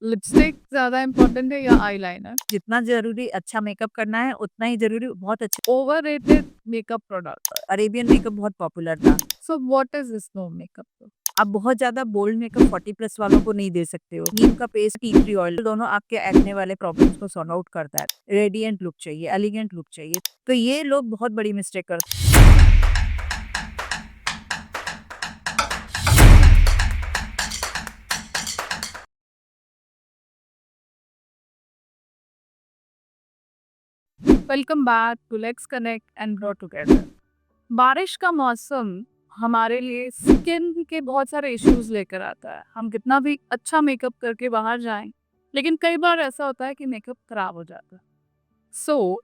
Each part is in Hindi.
लिपस्टिक ज़्यादा इम्पोर्टेंट है या आईलाइनर? जितना ज़रूरी अच्छा मेकअप करना है, उतना ही ज़रूरी बहुत अच्छे overrated makeup product. Arabian makeup बहुत पॉपुलर था। So what is this no makeup? आप बहुत ज़्यादा बोल्ड मेकअप 40 प्लस वालों को नहीं दे सकते हो। नीम का पेस्ट, टी ट्री ऑयल दोनों आपके एक्ने वाले प्रॉब्लम्स को सॉर्ट आउट करता है। रेडिएंट लुक चाहिए, एलिगेंट लुक चाहिए। तो ये लोग बहुत बड़ी मिस्टेक करते हैं। Welcome back to let's connect and grow together. बारिश का मौसम हमारे लिए स्किन के बहुत सारे इश्यूज लेकर आता है। हम कितना भी अच्छा मेकअप करके बाहर जाएं, लेकिन कई बार ऐसा होता है कि मेकअप खराब हो जाता है।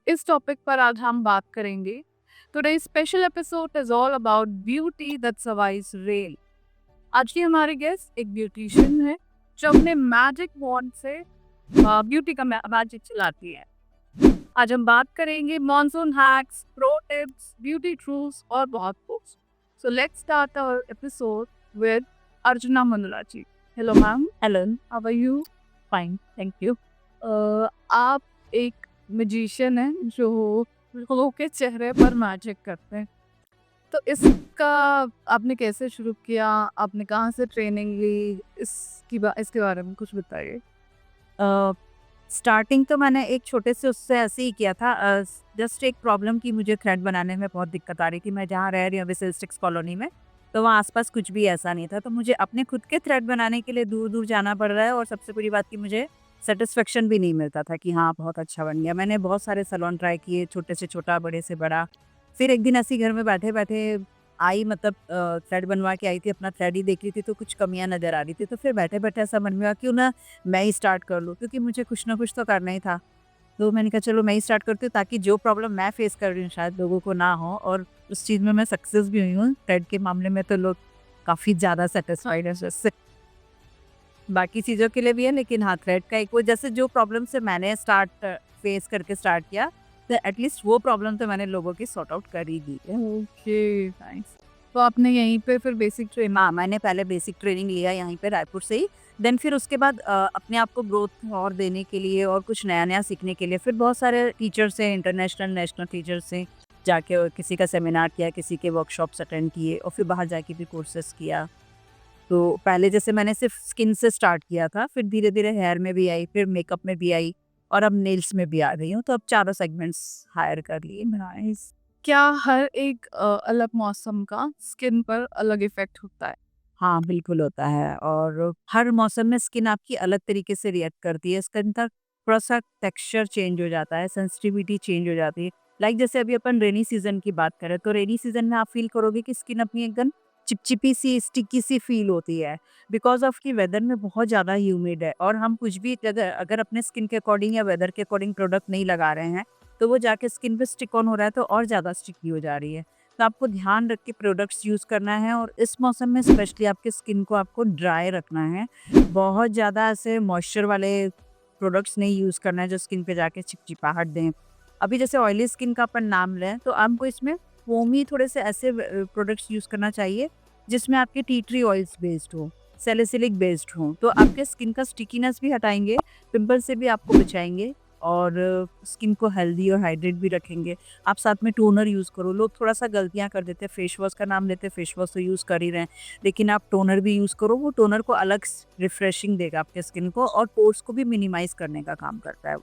इस टॉपिक पर आज हम बात करेंगे। Today special episode is all about beauty that survives rain. आज की हमारी गेस्ट एक ब्यूटिशियन है जो अपने मैजिक वॉन्ड से ब्यूटी का मैजिक चलाती है। आज हम बात करेंगे monsoon hacks, pro tips, beauty truths और बहुत कुछ। So let's start our episode with Archana Mandla ji. Hello ma'am, hello, how are you? Fine, thank you. आप एक मैजिशियन हैं जो लोगों के चेहरे पर मैजिक करते हैं। तो इसका आपने कैसे शुरू किया? आपने कहाँ से ट्रेनिंग ली? इसके बारे में कुछ बताइए। स्टार्टिंग तो मैंने एक छोटे से उससे ऐसे ही किया था। जस्ट एक प्रॉब्लम की मुझे थ्रेड बनाने में बहुत दिक्कत आ रही थी। मैं जहाँ रह रही हूँ अभी सिल्स्टिक्स कॉलोनी में, तो वहाँ आसपास कुछ भी ऐसा नहीं था। तो मुझे अपने खुद के थ्रेड बनाने के लिए दूर-दूर जाना पड़ रहा है और सबसे बड़ी बात कि मुझे सैटिस्फैक्शन भी नहीं मिलता था कि हाँ, बहुत अच्छा बन गया। मैंने बहुत सारे सैलून ट्राई किए, छोटे से छोटा, बड़े से बड़ा। फिर एक दिन ऐसे ही घर में बैठे-बैठे आई, मतलब थ्रेड बनवा के आई थी, अपना थ्रेड ही देख रही थी तो कुछ कमियाँ नज़र आ रही थी। तो फिर बैठे-बैठे ऐसा मन में हुआ क्यों ना मैं ही स्टार्ट कर लूँ, क्योंकि मुझे कुछ ना कुछ तो करना ही था। तो मैंने कहा चलो मैं ही स्टार्ट करती हूँ ताकि जो प्रॉब्लम मैं फेस कर रही हूँ शायद लोगों को ना हो, और उस चीज़ में मैं सक्सेस भी हुई हूँ। थ्रेड के मामले में तो लोग काफ़ी ज़्यादा सैटिस्फाइड हैं उससे। बाकी चीज़ों के लिए भी है, लेकिन हाँ, थ्रेड का एक वो जैसे जो प्रॉब्लम से मैंने फेस करके स्टार्ट किया, तो एटलीस्ट वो प्रॉब्लम तो मैंने लोगों की सॉर्ट आउट कर ही दी है। Okay, nice. तो आपने यहीं पे फिर बेसिक ट्रेनिंग। हाँ, मैंने पहले बेसिक ट्रेनिंग लिया यहीं पे रायपुर से ही। देन फिर उसके बाद अपने आप को ग्रोथ और देने के लिए और कुछ नया-नया सीखने के लिए फिर बहुत सारे टीचर्स हैं, इंटरनेशनल, नेशनल टीचर्स से जाके और किसी का सेमिनार किया, किसी के वर्कशॉप्स अटेंड किए और फिर बाहर जाके भी कोर्सेज़ किया। तो पहले जैसे मैंने सिर्फ स्किन से स्टार्ट किया था, फिर धीरे-धीरे हेयर में भी आई, फिर मेकअप में भी आई और अब नेल्स में भी आ रही हूँ। तो अब चारों सेगमेंट्स हायर कर लिए मैंने। नाइस। क्या हर एक अलग मौसम का स्किन पर अलग इफेक्ट होता है? हाँ, बिल्कुल होता है और हर मौसम में स्किन आपकी अलग तरीके से रिएक्ट करती है। स्किन का थोड़ा-सा टेक्सचर चेंज हो जाता है, सेंसिटिविटी चेंज हो जाती है। लाइक जैसे अभी अपन रेनी सीज़न की बात करें, तो रेनी सीज़न में आप फ़ील करोगे कि स्किन अपनी एकदम चिपचिपी सी, स्टिकी सी फ़ील होती है। बिकॉज़ ऑफ कि वेदर में बहुत ज़्यादा ह्यूमिड है और हम कुछ भी अगर अगर अपने स्किन के अकॉर्डिंग या वेदर के अकॉर्डिंग प्रोडक्ट नहीं लगा रहे हैं, तो वो जाके स्किन पे स्टिक ऑन हो रहा है, तो और ज़्यादा स्टिकी हो जा रही है। तो आपको ध्यान रख के प्रोडक्ट्स यूज़ करना है और इस मौसम में स्पेशली आपके स्किन को आपको ड्राई रखना है। बहुत ज़्यादा ऐसे मॉइस्चर वाले प्रोडक्ट्स नहीं यूज़ करना है जो स्किन पे जाके चिपचिपाहट दें। अभी जैसे ऑयली स्किन का अपन नाम लें तो आपको इसमें फोमी थोड़े से ऐसे प्रोडक्ट्स यूज़ करना चाहिए जिसमें आपके टी ट्री ऑयल्स बेस्ड हो, सैलिसिलिक बेस्ड हो। तो आपके स्किन का स्टिकीनेस भी हटाएँगे, पिंपल से भी आपको बचाएँगे और स्किन को हेल्दी और हाइड्रेट भी रखेंगे। आप साथ में टोनर यूज़ करो। लोग थोड़ा-सा गलतियाँ कर देते हैं, फेस वॉश का नाम लेते हैं, फेस वॉश तो यूज़ कर ही रहे हैं, लेकिन आप टोनर भी यूज़ करो। वो टोनर को अलग रिफ्रेशिंग देगा आपके स्किन को और पोर्स को भी मिनिमाइज़ करने का काम करता है।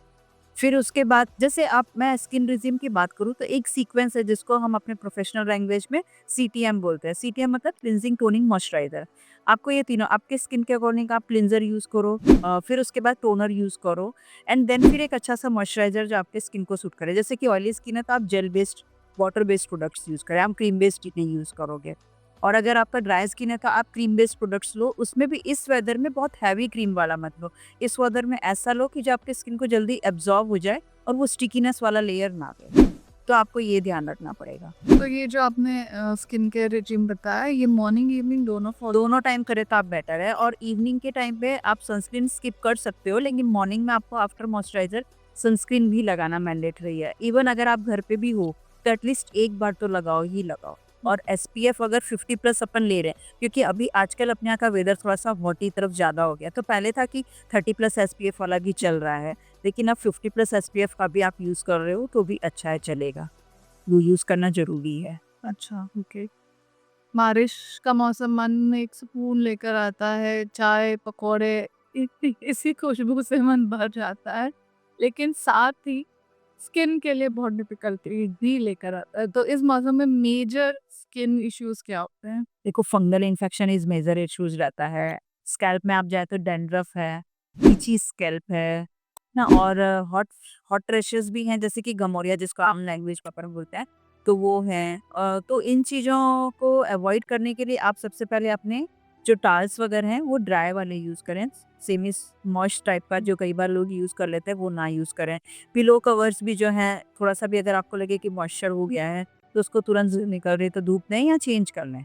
फिर उसके बाद जैसे आप मैं स्किन रिजिम की बात करूँ तो एक सीक्वेंस है जिसको हम अपने प्रोफेशनल लैंग्वेज में सीटीएम बोलते हैं। सीटीएम मतलब क्लींजिंग, टोनिंग, मॉइस्चराइज़र। आपको ये तीनों आपके स्किन के अकॉर्डिंग आप क्लींजर यूज़ करो, फिर उसके बाद टोनर यूज़ करो एंड देन फिर एक अच्छा सा मॉइस्चराइज़र जो आपके स्किन को सूट करे। जैसे कि ऑयली स्किन है तो आप gel based, water based products use करें, आप क्रीम बेस्ड नहीं यूज़ करोगे। और अगर आपका ड्राई स्किन है तो आप क्रीम बेस्ड प्रोडक्ट्स लो, उसमें भी इस वेदर में बहुत हैवी क्रीम वाला मत लो। इस वेदर में ऐसा लो कि जो आपके स्किन को जल्दी एब्ज़ॉर्ब हो जाए और वो स्टिकीनेस वाला लेयर ना दे। तो आपको ये ध्यान रखना पड़ेगा। तो ये जो आपने स्किन केयर रेजिम बताया, ये मॉर्निंग इवनिंग दोनों फॉलो? दोनों टाइम करें तो आप बेटर है और इवनिंग के टाइम पे आप सनस्क्रीन स्किप कर सकते हो, लेकिन मॉर्निंग में आपको आफ्टर मॉइस्चराइज़र सनस्क्रीन भी लगाना मैंडेटरी है। इवन अगर आप घर पे भी हो, तो एटलीस्ट एक बार तो लगाओ ही लगाओ। और SPF अगर 50 प्लस अपन ले रहे हैं, क्योंकि अभी आजकल अपने यहाँ का वेदर थोड़ा सा हॉटी तरफ ज़्यादा हो गया, तो पहले था कि 30 प्लस SPF वाला भी चल रहा है, लेकिन अब 50 प्लस SPF का भी आप यूज़ कर रहे हो तो भी अच्छा है, चलेगा। वो यूज़ करना ज़रूरी है। अच्छा, ओके। बारिश का मौसम मन में एक सुकून लेकर आता है, चाय, पकौड़े इसी खुशबू से मन भर जाता है, लेकिन साथ ही स्किन के लिए बहुत डिफ़िकल्टी भी लेकर आता है। तो इस मौसम में मेजर स्किन इश्यूज़ क्या होते हैं? देखो, fungal infection is major issues रहता है। स्कैल्प में आप जाए तो डैंड्रफ है, इची स्कैल्प है ना, और हॉट हॉट रैशेज़ भी हैं, जैसे कि गमोरिया जिसको आम लैंग्वेज में अपन बोलते हैं, तो वो हैं। तो इन चीज़ों को अवॉइड करने के लिए आप सबसे पहले अपने जो टाल्स वगैरह हैं वो ड्राई वाले यूज़ करें। सेमी मॉइस्ट टाइप का जो कई बार लोग यूज़ कर लेते हैं वो ना यूज़ करें। पिलो कवर्स भी जो हैं, थोड़ा-सा भी अगर आपको लगे कि मॉइस्चर हो गया है तो उसको तुरंत निकल रही है तो धूप दें या चेंज कर लें।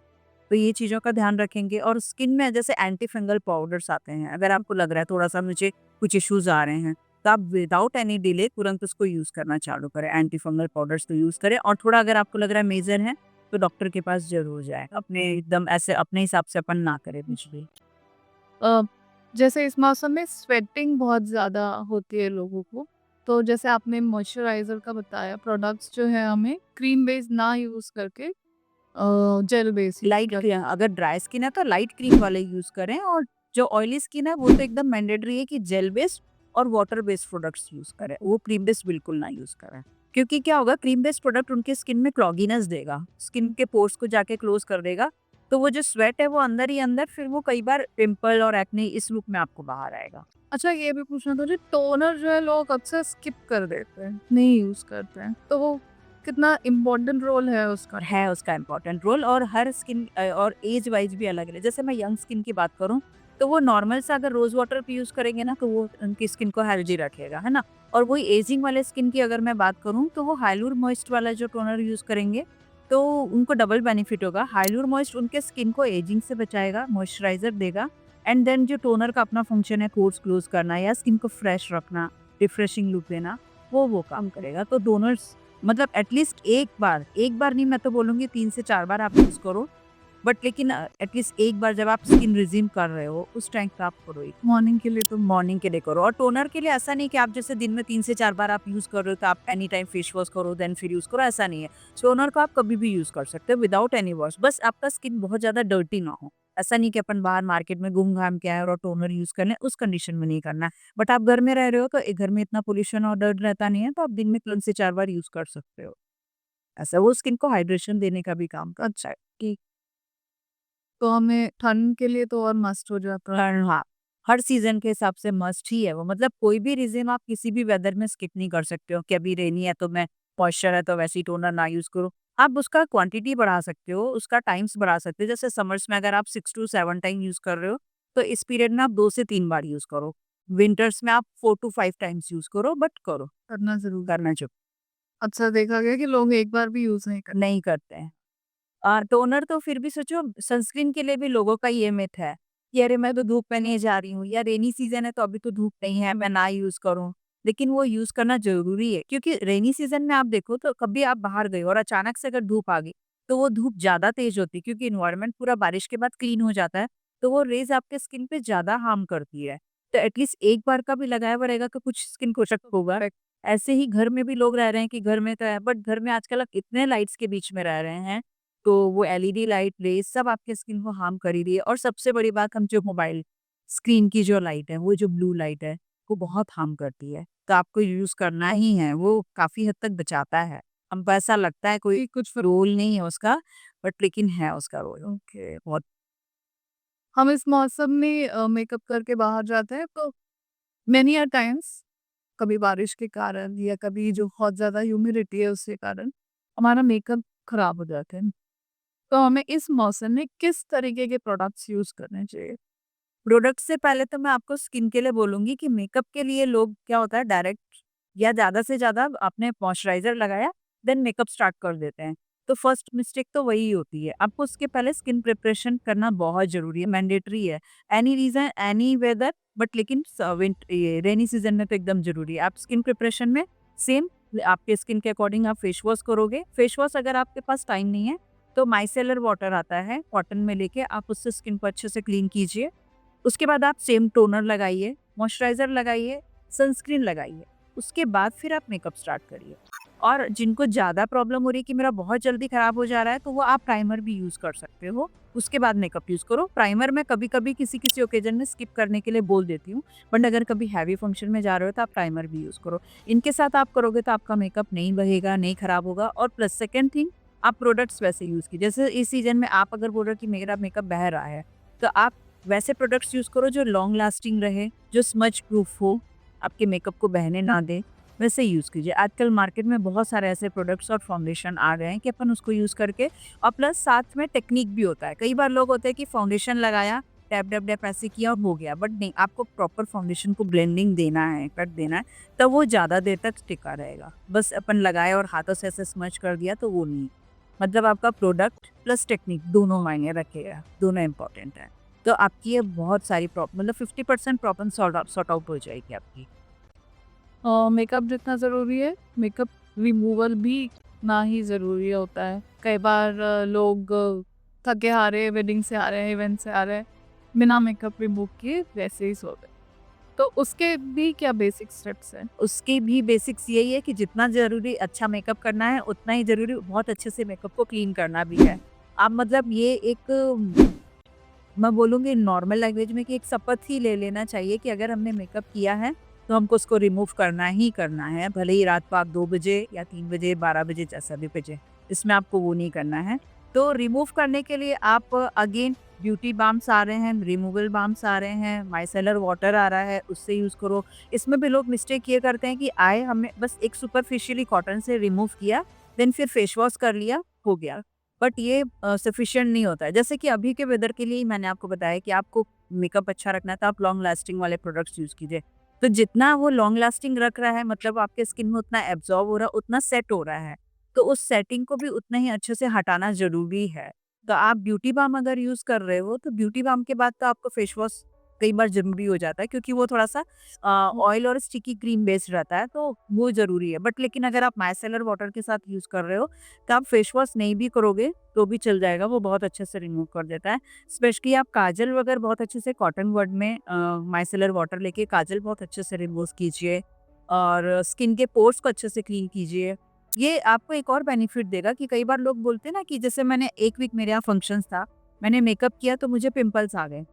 तो ये चीज़ों का ध्यान रखेंगे। और स्किन में जैसे एंटी फंगल पाउडर्स आते हैं, अगर आपको लग रहा है थोड़ा-सा मुझे कुछ इश्यूज़ आ रहे हैं, तो आप विदाउट एनी डिले तुरंत उसको यूज़ करना चालू करें। एंटी फंगल पाउडर्स तो यूज़ करें, और थोड़ा अगर आपको लग रहा है मेजर है, तो डॉक्टर के पास ज़रूर जाएँ। अपने एकदम ऐसे अपने हिसाब से अपन ना करें कुछ भी। अ, जैसे इस मौसम में स्वेटिंग बहुत ज़्यादा होती है लोगों को, तो जैसे आपने मॉइस्चराइज़र का बताया, प्रोडक्ट्स जो है हमें क्रीम बेस ना यूज़ करके जेल बेस यूज़ लाइट अगर ड्राई स्किन है तो लाइट क्रीम वाले यूज़ करें, और जो ऑयली स्किन है वो तो एकदम मैंडेटरी है कि जेल बेस्ड और वाटर बेस्ड प्रोडक्ट्स यूज़ करें। वो क्रीम बेस्ड बिल्कुल ना यूज़ करें। क्योंकि क्या होगा, क्रीम बेस्ड प्रोडक्ट उनके स्किन में क्लॉगीनेस देगा, स्किन के पोर्स को जाके क्लोज कर देगा। तो वो जो स्वेट है वो अंदर ही अंदर, फिर वो कई बार पिंपल और एक्ने इस रूप में आपको बाहर आएगा। अच्छा, ये भी पूछना था जी, टोनर जो है लोग अक्सर स्किप कर देते हैं, नहीं यूज़ करते हैं, तो वो कितना इम्पोर्टेंट रोल है उसका? और है उसका इम्पोर्टेंट रोल, और हर स्किन और एज वाइज भी अलग है। जैसे मैं यंग स्किन की बात करूँ, तो वो नॉर्मल सा अगर रोज वाटर भी यूज करेंगे ना, तो वो उनकी स्किन को हेल्दी रखेगा, है ना। और वही एजिंग वाले स्किन की अगर मैं बात करूँ, तो वो हाइलूर मॉइस्ट वाला जो टोनर यूज करेंगे, तो उनको डबल बेनिफिट होगा। हाइलूर मॉइस्ट उनके स्किन को एजिंग से बचाएगा, मॉइस्चराइजर देगा, एंड देन जो टोनर का अपना फंक्शन है पोर्स क्लोज करना या स्किन को फ्रेश रखना, रिफ्रेशिंग लुक देना, वो काम करेगा। तो डोनर्स मतलब एटलीस्ट एक बार नहीं, मैं तो बोलूँगी 3 से 4 बार आप यूज़ करो। बट लेकिन एटलीस्ट एक बार जब आप स्किन रिज़्यूम कर रहे हो, उस टाइम पे आप करो ही। मॉर्निंग के लिए तो मॉर्निंग के लिए करो। और टोनर के लिए ऐसा नहीं कि आप जैसे दिन में 3 से 4 बार आप यूज़ कर रहे हो, तो आप एनी टाइम फेस वॉश करो देन फिर यूज़ करो, ऐसा नहीं है। टोनर को आप कभी भी यूज़ कर सकते हो विदाउट एनी वॉश। बस आपका स्किन बहुत ज़्यादा डर्टी ना हो। ऐसा नहीं कि अपन बाहर मार्केट में घूम-घाम के आए और टोनर यूज़ कर लें, उस कंडीशन में नहीं करना है। बट आप घर में रह रहे हो, तो घर में इतना पॉल्यूशन और डर्ट रहता नहीं है, तो आप दिन में 3 से 4 बार यूज़ कर सकते हो। ऐसा वो स्किन को हाइड्रेशन देने का भी काम करता है। कि तो हमें ठंड के लिए तो और मस्ट हो जाता है। हाँ, हर सीज़न के हिसाब से मस्ट ही है वो। मतलब कोई भी रीज़न आप किसी भी वेदर में स्किप नहीं कर सकते हो कि अभी रेनी है तो मैं मॉइस्चर है तो वैसे ही टोनर ना यूज़ करूँ। आप उसका क्वांटिटी बढ़ा सकते हो, उसका टाइम्स बढ़ा सकते हो। जैसे समर्स में अगर आप 6 टू 7 टाइम यूज़ कर रहे हो, तो इस पीरियड में आप 2 से 3 बार यूज़ करो। विंटर्स में आप 4 टू 5 टाइम्स यूज़ करो, बट करो, करना ज़रूर। करना जो अक्सर देखा गया कि लोग एक बार भी यूज़ नहीं करते। नहीं करते हैं। टोनर तो फिर भी सोचो, सनस्क्रीन के लिए भी लोगों का ये मिथ है कि अरे मैं तो धूप में नहीं जा रही हूँ, या रेनी सीजन है तो अभी तो धूप नहीं है, मैं ना यूज करूँ। लेकिन वो यूज करना जरूरी है, क्योंकि रेनी सीजन में आप देखो तो कभी आप बाहर गए और अचानक से अगर धूप आ गई, तो वो धूप ज्यादा तेज होती है, क्योंकि इन्वायरमेंट पूरा बारिश के बाद क्लीन हो जाता है, तो वो रेज आपके स्किन पे ज्यादा हार्म करती है। तो एटलीस्ट एक बार का भी लगाया हुआ रहेगा कि कुछ स्किन को इफेक्ट होगा। ऐसे ही घर में भी लोग रह रहे हैं कि घर में तो है, बट घर में आजकल आप इतने लाइट्स के बीच में रह रहे हैं, तो वो एलईडी लाइट रेज़ सब आपके स्किन को हार्म कर ही रही है। और सबसे बड़ी बात, हम जो मोबाइल स्क्रीन की जो लाइट है, वो जो ब्लू लाइट है, वो बहुत हार्म करती है। तो आपको यूज़ करना ही है, वो काफ़ी हद तक बचाता है। हमको ऐसा लगता है कोई कि कुछ रोल नहीं है उसका, बट लेकिन है उसका रोल। ओके। बहुत हम इस मौसम में मेकअप करके बाहर जाते हैं, तो मेनी अ टाइम्स कभी बारिश के कारण या कभी जो बहुत ज़्यादा ह्यूमिडिटी है उसके कारण हमारा मेकअप खराब हो जाता है। तो हमें इस मौसम में किस तरीके के प्रोडक्ट्स यूज़ करने चाहिए? प्रोडक्ट से पहले तो मैं आपको स्किन के लिए बोलूँगी कि मेकअप के लिए लोग क्या होता है, डायरेक्ट या ज़्यादा से ज़्यादा आपने मॉइस्चराइज़र लगाया, देन मेकअप स्टार्ट कर देते हैं। तो फर्स्ट मिस्टेक तो वही होती है। आपको उसके पहले स्किन प्रिपरेशन करना बहुत ज़रूरी है, मैंडेटरी है। Any reason, any weather, but लेकिन ये रेनी सीज़न में तो एकदम ज़रूरी है। आप स्किन प्रिपरेशन में सेम आपके स्किन के अकॉर्डिंग आप फेस वॉश करोगे। फेस वॉश अगर आपके पास टाइम नहीं है, तो माइसेलर वाटर आता है, कॉटन में लेके आप उससे स्किन को अच्छे से क्लीन कीजिए। उसके बाद आप सेम टोनर लगाइए, मॉइस्चराइज़र लगाइए, सनस्क्रीन लगाइए। उसके बाद फिर आप मेकअप स्टार्ट करिए। और जिनको ज़्यादा प्रॉब्लम हो रही है कि मेरा बहुत जल्दी खराब हो जा रहा है, तो वो आप प्राइमर भी यूज़ कर सकते हो। उसके बाद मेकअप यूज़ करो। प्राइमर मैं कभी-कभी किसी-किसी ओकेज़न में स्किप करने के लिए बोल देती हूँ, बट अगर कभी हैवी फंक्शन में जा रहे हो तो आप प्राइमर भी यूज़ करो। इनके साथ आप करोगे तो आपका मेकअप नहीं बहेगा, नहीं खराब होगा। और प्लस सेकंड थिंग, आप प्रोडक्ट्स वैसे यूज़ कीजिए। जैसे इस सीज़न में आप अगर बोल रहे हो कि मेरा मेकअप बह रहा है, तो आप वैसे प्रोडक्ट्स यूज़ करो जो लॉन्ग लास्टिंग रहे, जो स्मज प्रूफ हो, आपके मेकअप को बहने ना दे, वैसे यूज़ कीजिए। आजकल मार्केट में बहुत सारे ऐसे प्रोडक्ट्स और फाउंडेशन आ गए हैं कि अपन उसको यूज़ करके, और प्लस साथ में टेक्निक भी होता है। कई बार लोग होते हैं कि फाउंडेशन लगाया, टैप डैप डैप ऐसे किया और हो गया, बट नहीं, आपको प्रॉपर फाउंडेशन को ब्लेंडिंग देना है, कट देना है, तब वो ज़्यादा देर तक टिका रहेगा। बस अपन लगाए और हाथों से ऐसे स्मज कर दिया तो वो नहीं। मतलब आपका प्रोडक्ट प्लस टेक्निक दोनों मायने रखेगा, दोनों इम्पोर्टेंट है। तो आपकी ये बहुत सारी मतलब 50% प्रॉब्लम सॉर्ट आउट हो जाएगी आपकी। मेकअप जितना ज़रूरी है, मेकअप रिमूवल भी उतना ही ज़रूरी होता है। कई बार लोग थके हारे वेडिंग से आ रहे हैं, इवेंट से आ रहे हैं, बिना मेकअप रिमूव किए वैसे ही सो गए। तो उसके भी क्या बेसिक स्टेप्स हैं? उसकी भी बेसिक्स यही है कि जितना ज़रूरी अच्छा मेकअप करना है, उतना ही ज़रूरी बहुत अच्छे से मेकअप को क्लीन करना भी है। आप मतलब ये एक, मैं बोलूँगी नॉर्मल लैंग्वेज में, कि एक शपथ ही ले लेना चाहिए कि अगर हमने मेकअप किया है, तो हमको उसको रिमूव करना ही करना है। भले ही रात को आप 2 बजे या 3 बजे, 12 बजे, जैसा भी बजे, इसमें आपको वो नहीं करना है। तो रिमूव करने के लिए आप अगेन ब्यूटी बाम्स आ रहे हैं, रिमूवल बाम्स आ रहे हैं, माइसेलर वाटर आ रहा है, उससे यूज़ करो। इसमें भी लोग मिस्टेक ये करते हैं कि आए हमने बस एक सुपरफिशियली कॉटन से रिमूव किया, देन फिर फेस वॉश कर लिया, हो गया। बट ये सफिशिएंट नहीं होता है। जैसे कि अभी के वेदर के लिए ही मैंने आपको बताया कि आपको मेकअप अच्छा रखना है तो आप लॉन्ग लास्टिंग वाले प्रोडक्ट्स यूज़ कीजिए। तो जितना वो लॉन्ग लास्टिंग रख रहा है, मतलब आपके स्किन में उतना एब्ज़ॉर्ब हो रहा है, उतना सेट हो रहा है। तो उस सेटिंग को भी उतना ही अच्छे से हटाना ज़रूरी है। तो आप ब्यूटी बाम अगर यूज़ कर रहे हो, तो ब्यूटी बाम के बाद तो आपको फेस वॉश कई बार ज़रूरी हो जाता है, क्योंकि वो थोड़ा-सा ऑयल और स्टिकी क्रीम बेस्ड रहता है, तो वो ज़रूरी है। बट लेकिन अगर आप माइसेलर वाटर के साथ यूज़ कर रहे हो, तो आप फेस वॉश नहीं भी करोगे तो भी चल जाएगा, वो बहुत अच्छे से रिमूव कर देता है। स्पेशली आप काजल वगैरह बहुत अच्छे से कॉटन बड में माइसेलर वाटर लेके काजल बहुत अच्छे से रिमूव कीजिए, और स्किन के पोर्स को अच्छे से क्लीन कीजिए। ये आपको एक और बेनिफिट देगा कि कई बार लोग बोलते हैं ना कि जैसे मैंने 1 वीक मेरे यहाँ फंक्शंस था, मैंने मेकअप किया तो मुझे पिंपल्स आ गए।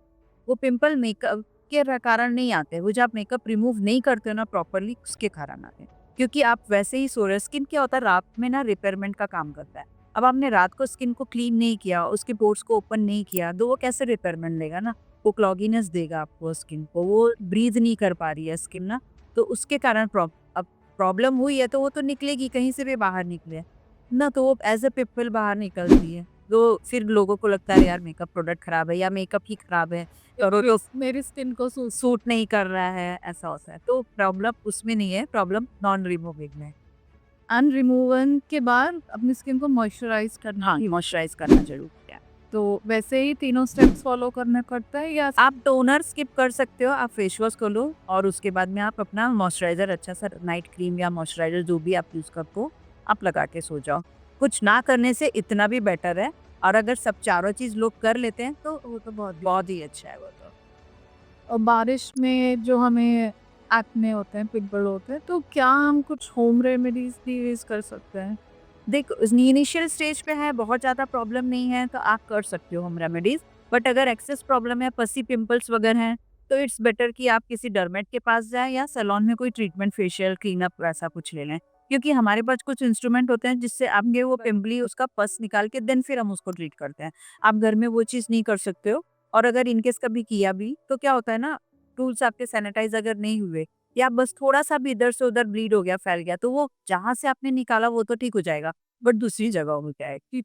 वो पिंपल मेकअप के कारण नहीं आते, वो जब आप मेकअप रिमूव नहीं करते हो ना प्रॉपर्ली, उसके कारण आते हैं। क्योंकि आप वैसे ही सो रहे हो। स्किन क्या होता है, रात में ना रिपेयरमेंट का काम करता है। अब आपने रात को स्किन को क्लीन नहीं किया, उसके पोर्स को ओपन नहीं किया, तो वो कैसे रिपेयरमेंट देगा ना? वो क्लॉगीनेस देगा आपको स्किन को, वो ब्रीथ नहीं कर पा रही है स्किन ना, तो उसके कारण अब प्रॉब्लम हुई है तो वो तो निकलेगी, कहीं से भी बाहर निकले ना, तो वो एज अ पिंपल बाहर निकलती है। तो फिर लोगों को लगता है यार मेकअप प्रोडक्ट खराब है या मेकअप ही खराब है, और वो मेरी स्किन को सूट नहीं कर रहा है, ऐसा होता है। तो प्रॉब्लम उसमें नहीं है, प्रॉब्लम नॉन रिमूविंग में है। रिमूवल के बाद अपनी स्किन को मॉइस्चराइज करना। हाँ, मॉइस्चराइज करना ज़रूरी है। तो वैसे ही तीनों स्टेप्स फॉलो करना पड़ता है या आप टोनर स्किप कर सकते हो, आप फेस वॉश कर लो और उसके बाद में आप अपना मॉइस्चराइज़र अच्छा सा नाइट क्रीम या मॉइस्चराइज़र जो भी आप यूज़ करते हो, आप लगा के सो जाओ। कुछ ना करने से इतना भी बेटर है, और अगर सब चारों चीज़ लोग कर लेते हैं तो वो तो बहुत ही अच्छा है वो तो। बारिश में जो हमें एक्ने होते हैं, पिंपल होते हैं, तो क्या हम कुछ होम रेमेडीज भी यूज़ कर सकते हैं? देखो, इनिशियल स्टेज पे है, बहुत ज़्यादा प्रॉब्लम नहीं है तो आप कर सकते हो होम रेमेडीज़। बट अगर एक्सेस प्रॉब्लम है, पसी पिंपल्स वगैरह हैं, तो इट्स बेटर कि आप किसी डर्मेट के पास जाएँ या सैलून में कोई ट्रीटमेंट, फेशियल, क्लीनअप वैसा कुछ ले लें। क्योंकि हमारे पास कुछ इंस्ट्रूमेंट होते हैं जिससे आपके वो पिंपली उसका पस निकाल के देन फिर हम उसको ट्रीट करते हैं। आप घर में वो चीज़ नहीं कर सकते हो, और अगर इन केस कभी किया भी तो क्या होता है ना, टूल्स आपके सैनिटाइज़ अगर नहीं हुए या बस थोड़ा-सा भी इधर से उधर ब्लीड हो गया, फैल गया, तो वो जहाँ से आपने निकाला वो तो ठीक हो जाएगा। बट दूसरी जगहों में क्या है कि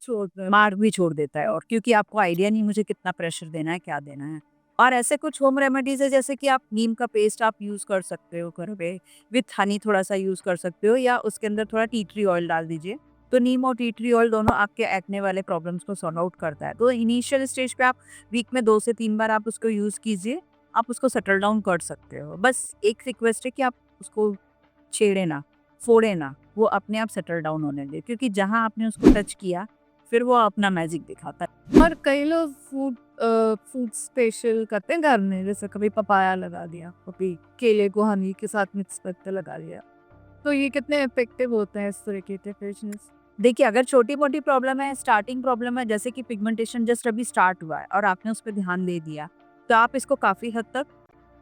मार्क भी छोड़ देता है, और क्योंकि आपको आइडिया नहीं मुझे कितना प्रेशर देना है, क्या देना है। और ऐसे कुछ होम रेमेडीज है, जैसे कि आप नीम का पेस्ट आप यूज़ कर सकते हो घर पे, विथ हनी थोड़ा-सा यूज़ कर सकते हो, या उसके अंदर थोड़ा टी ट्री ऑयल डाल दीजिए। तो नीम और टी ट्री ऑयल दोनों आपके एक्ने वाले प्रॉब्लम्स को सॉर्ट आउट करता है। तो इनिशियल स्टेज पे आप वीक में 2 से 3 बार आप उसको यूज़ कीजिए, आप उसको सेटल डाउन कर सकते हो। बस एक रिक्वेस्ट है कि आप उसको छेड़े ना, फोड़े ना, वो अपने आप सेटल डाउन होने दें, क्योंकि जहाँ आपने उसको टच किया, फिर वो अपना मैजिक दिखाता है। और कई लोग फूड स्पेशल करते हैं घर में, जैसे कभी पपाया लगा दिया, कभी केले को हनी के साथ मिक्स करके लगा दिया। तो ये कितने इफेक्टिव होते हैं इस तरीके के फेशियल्स? देखिए, अगर छोटी-मोटी प्रॉब्लम है, स्टार्टिंग प्रॉब्लम है, जैसे कि पिगमेंटेशन जस्ट अभी स्टार्ट हुआ है और आपने उस पे ध्यान दे दिया, तो आप इसको काफ़ी हद तक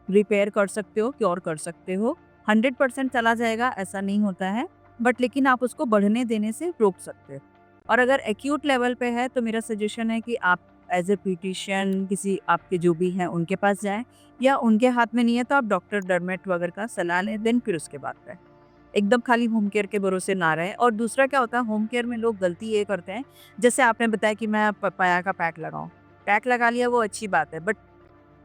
रिपेयर कर सकते हो, क्योर कर सकते हो। 100% चला जाएगा ऐसा नहीं होता है, बट लेकिन आप उसको बढ़ने देने से रोक सकते हो। और अगर एक्यूट लेवल पे है तो मेरा सजेशन है कि आप एज़ अ ब्यूटिशियन किसी आपके जो भी हैं उनके पास जाएँ, या उनके हाथ में नहीं है तो आप डॉक्टर, डर्मेट वगैरह का सलाह लें, देन फिर उसके बाद करें। एकदम खाली होम केयर के भरोसे ना रहें। और दूसरा क्या होता है, होम केयर में लोग गलती ये करते हैं, जैसे आपने बताया कि मैं पपाया का पैक लगाऊँ। पैक लगा लिया वो अच्छी बात है, but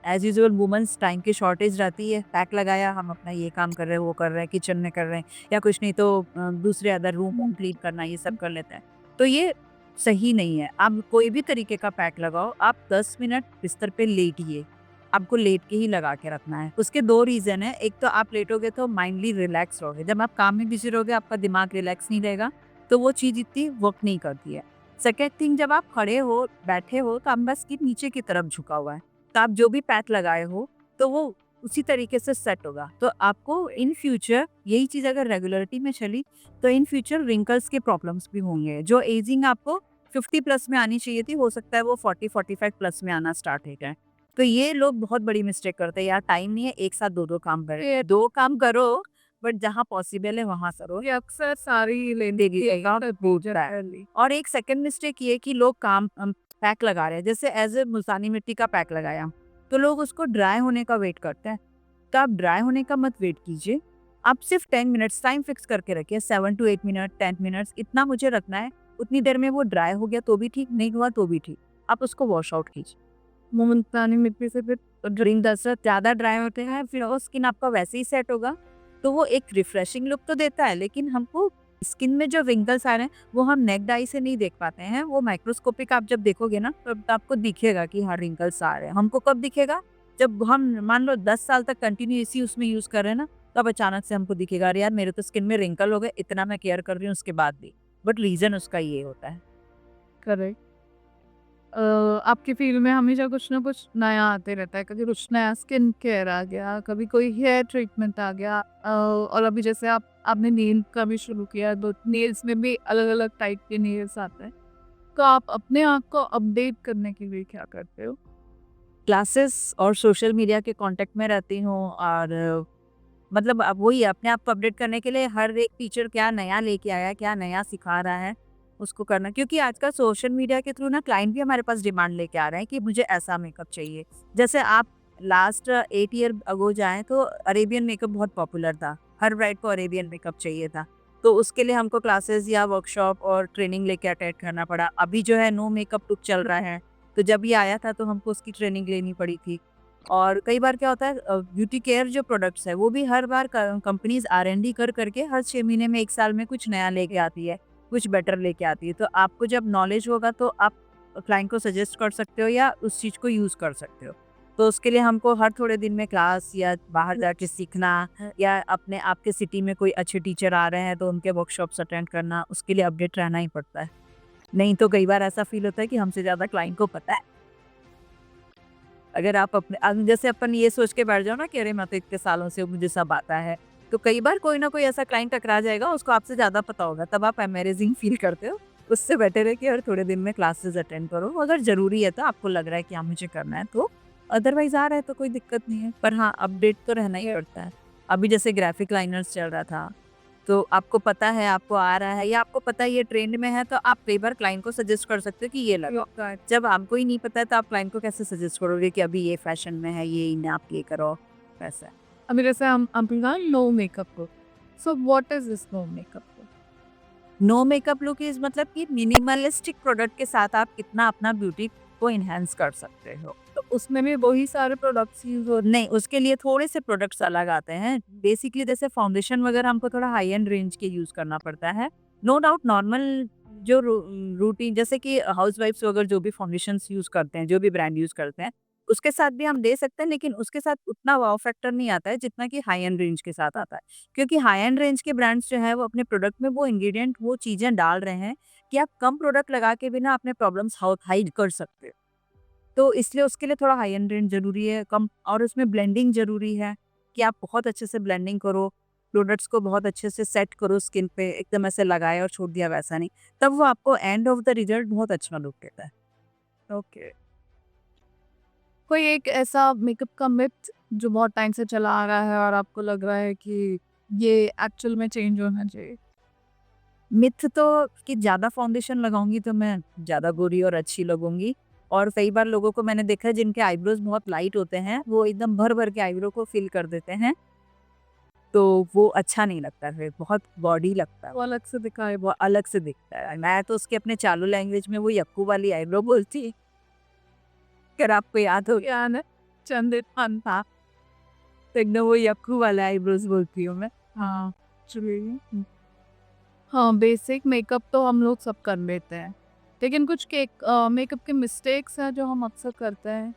as usual women's time की शॉर्टेज रहती है। पैक लगाया, हम अपना ये काम कर रहे हैं, वो कर रहे हैं, किचन में कर रहे हैं, या कुछ नहीं तो दूसरे अदर रूम वूम क्लीन करना, ये सब कर लेते हैं। तो ये सही नहीं है। आप कोई भी तरीके का पैक लगाओ, आप 10 मिनट बिस्तर पे लेटिए। आपको लेट के ही लगा के रखना है। उसके 2 रीज़न हैं, एक तो आप लेटोगे तो माइंडली रिलैक्स रहोगे। जब आप काम में बिज़ी रहोगे, आपका दिमाग रिलैक्स नहीं रहेगा, तो वो चीज़ इतनी वर्क नहीं करती है। सेकंड थिंग, जब आप खड़े हो, बैठे हो, तो आपका स्किन नीचे की तरफ झुका हुआ है। तो आप जो भी पैक लगाए हो, तो वो उसी तरीके से सेट होगा। तो आपको इन फ्यूचर यही चीज़ अगर रेगुलरिटी में चली, तो इन फ्यूचर रिंकल्स के प्रॉब्लम्स भी होंगे। जो एजिंग आपको 50 प्लस में आनी चाहिए थी, हो सकता है वो 40-45 प्लस में आना स्टार्ट हो जाए। तो ये लोग बहुत बड़ी मिस्टेक करते हैं, यार टाइम नहीं है, एक साथ 2-2 काम करें। ये 2 काम करो, बट जहाँ पॉसिबल है वहाँ करो। ये अक्सर सारी देगी लेडी। और एक सेकंड मिस्टेक ये कि लोग काम पैक लगा रहे हैं, जैसे एज ए मुल्तानी मिट्टी का पैक लगाया, तो लोग उसको ड्राई होने का वेट करते हैं। तो आप ड्राई होने का मत वेट कीजिए, आप सिर्फ 10 मिनट्स टाइम फिक्स करके रखिए, 7 to 8 मिनट, 10 मिनट्स इतना मुझे रखना है। उतनी देर में वो ड्राई हो गया तो भी ठीक, नहीं हुआ तो भी ठीक, आप उसको वॉश आउट कीजिए। मुल्तानी मिट्टी से फिर ड्रिंक दस्तरस ज़्यादा ड्राई होते हैं, फिर वो स्किन आपका वैसे ही सेट होगा, तो वो एक रिफ्रेशिंग लुक तो देता है, लेकिन हमको स्किन में जो रिंकल्स आ रहे हैं, वो हम नेक्ड आई से नहीं देख पाते हैं। वो माइक्रोस्कोपिक आप जब देखोगे ना, तब आपको दिखेगा कि हाँ रिंकल्स आ रहे हैं। हमको कब दिखेगा? जब हम मान लो 10 साल तक कंटिन्यू इसी उसमें यूज़ कर रहे हैं ना, तब अचानक से हमको दिखेगा, अरे यार मेरे तो स्किन में रिंकल हो गए, इतना मैं केयर कर रही हूँ उसके बाद भी। बट रीज़न उसका ये होता है। करेक्ट। आपकी फील्ड में हमेशा कुछ ना कुछ नया आते रहता है, कभी कुछ नया स्किन केयर आ गया, कभी कोई हेयर ट्रीटमेंट आ गया, और अभी जैसे आपने नेल का भी शुरू किया, तो नेल्स में भी अलग अलग टाइप के नेल्स आते हैं। तो आप अपने आप को अपडेट करने के लिए क्या करते हो? क्लासेस और सोशल मीडिया के कांटेक्ट में रहती हूँ, और मतलब अब वही अपने आप को अपडेट करने के लिए हर एक टीचर क्या नया लेके आया, क्या नया सिखा रहा है, उसको करना। क्योंकि आजकल सोशल मीडिया के थ्रू ना क्लाइंट भी हमारे पास डिमांड लेके आ रहे हैं कि मुझे ऐसा मेकअप चाहिए। जैसे आप लास्ट 8 ईयर अगो जाएँ तो अरेबियन मेकअप बहुत पॉपुलर था। हर ब्राइड को अरेबियन मेकअप चाहिए था। तो उसके लिए हमको क्लासेस या वर्कशॉप और ट्रेनिंग लेके अटेंड करना पड़ा। अभी जो है नो मेकअप लुक चल रहा है, तो जब ये आया था तो हमको उसकी ट्रेनिंग लेनी पड़ी थी। और कई बार क्या होता है, ब्यूटी केयर जो प्रोडक्ट्स है वो भी हर बार कंपनीज R&D कर करके हर 6 महीने में 1 साल में कुछ नया लेके आती है, कुछ बेटर लेके आती है। तो आपको जब नॉलेज होगा तो आप क्लाइंट को सजेस्ट कर सकते हो या उस चीज़ को यूज़ कर सकते हो। तो उसके लिए हमको हर थोड़े दिन में क्लास या बाहर जाके सीखना, या अपने आपके सिटी में कोई अच्छे टीचर आ रहे हैं तो उनके वर्कशॉप्स अटेंड करना, उसके लिए अपडेट रहना ही पड़ता है। नहीं तो कई बार ऐसा फील होता है कि हमसे ज़्यादा क्लाइंट को पता है। अगर आप अपने जैसे अपन ये सोच के बैठ जाओ ना कि अरे मैं तो इतने सालों से मुझे सब आता है, तो कई बार कोई ना कोई ऐसा क्लाइंट टकरा जाएगा, उसको आपसे ज़्यादा पता होगा, तब आप अमेजिंग फील करते हो। उससे बेटर है कि हर थोड़े दिन में क्लासेस अटेंड करो, अगर ज़रूरी है तो, आपको लग रहा है कि हाँ मुझे करना है तो। अदरवाइज़ आ रहा है तो कोई दिक्कत नहीं है, पर हाँ अपडेट तो रहना ही पड़ता है। अभी जैसे ग्राफिक लाइनर्स चल रहा था, तो आपको पता है, आपको आ रहा है, या आपको पता है ये ट्रेंड में है, तो आप कई बार क्लाइंट को सजेस्ट कर सकते हो कि ये लगाओ। जब आपको ही नहीं पता है तो आप क्लाइंट को कैसे सजेस्ट करोगे कि अभी ये फैशन में है, ये इन आप ये करो, वैसा। अभी जैसे हम कहा no makeup look, so what is this no makeup look? No makeup look is मतलब कि मिनिमलिस्टिक प्रोडक्ट के साथ आप कितना अपना ब्यूटी को इन्हेंस कर सकते हो। तो उसमें भी वही सारे प्रोडक्ट्स यूज हो? नहीं, उसके लिए थोड़े से प्रोडक्ट्स अलग आते हैं। बेसिकली जैसे फाउंडेशन वगैरह हमको थोड़ा हाई एंड रेंज के यूज़ करना पड़ता है। नो डाउट नॉर्मल जो रूटीन, जैसे कि हाउसवाइफ्स वगैरह जो भी फाउंडेशंस यूज़ करते हैं, जो भी ब्रांड यूज़ करते हैं, उसके साथ भी हम दे सकते हैं, लेकिन उसके साथ उतना वाव फैक्टर नहीं आता है जितना कि हाई एंड रेंज के साथ आता है। क्योंकि हाई एंड रेंज के ब्रांड्स जो है वो अपने प्रोडक्ट में वो इंग्रीडिएंट, वो चीज़ें डाल रहे हैं कि आप कम प्रोडक्ट लगा के भी ना अपने प्रॉब्लम्स हाइड कर सकते हो। तो इसलिए उसके लिए थोड़ा हाई एंड रेंज ज़रूरी है, कम, और उसमें ब्लेंडिंग ज़रूरी है कि आप बहुत अच्छे से ब्लेंडिंग करो, प्रोडक्ट्स को बहुत अच्छे से सेट करो स्किन पे, एकदम ऐसे लगाया और छोड़ दिया वैसा नहीं। तब वो आपको एंड ऑफ द रिजल्ट बहुत अच्छा लुक देता है। ओके। कोई एक ऐसा मेकअप का मिथ जो बहुत टाइम से चला आ रहा है और आपको लग रहा है कि ये एक्चुअल में चेंज होना चाहिए? मिथ तो कि ज़्यादा फाउंडेशन लगाऊंगी तो मैं ज़्यादा गोरी और अच्छी लगूंगी, और कई बार लोगों को मैंने देखा है जिनके आईब्रोज बहुत लाइट होते हैं, वो एकदम भर भर के आईब्रो को फिल कर देते हैं, तो वो अच्छा नहीं लगता, फिर बहुत बॉडी लगता है, वो अलग से दिखाए। वो अलग से दिखता है। मैं तो उसके अपने चालू लैंग्वेज में वो यक्कू वाली आईब्रो बोलती, अगर आपको याद हो। क्या है? चंदित फन था। तो एकदम वो यक्कू वाला आईब्रोज बोलती हूँ मैं। हाँ, चलिए। हाँ, बेसिक मेकअप तो हम लोग सब कर लेते हैं। लेकिन कुछ मेकअप के मिस्टेक्स हैं जो हम अक्सर करते हैं।